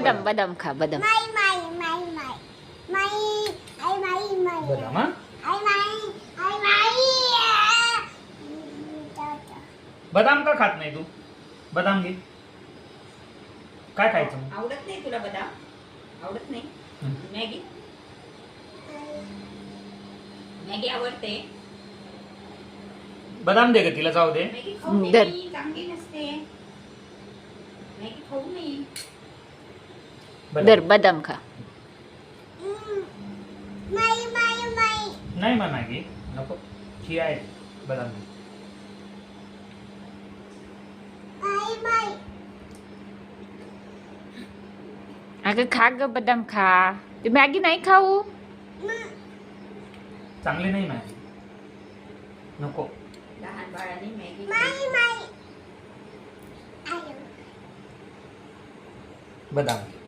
बदाम बदाम खा बदाम. बदाम हा बदाम का खात नाही तू? बदाम घे. काय खायचं मग? आवडत नाही तुला बदाम? आवडत नाही? मॅगी मॅगी आवडते. बदाम दे ग तिला, जाऊ दे. मॅगी खाऊ नये, दर. चांगली नसते. मॅगी खाऊ नये. दर बदाम खा. नाही म्हणा घे, नको. ही आहे बदाम घे. अगं खा ग बदाम खा. ते मॅगी नाही खाऊ. चांगली नाही मॅगी, नको. लहान बाळाने मॅगी बदाम घे.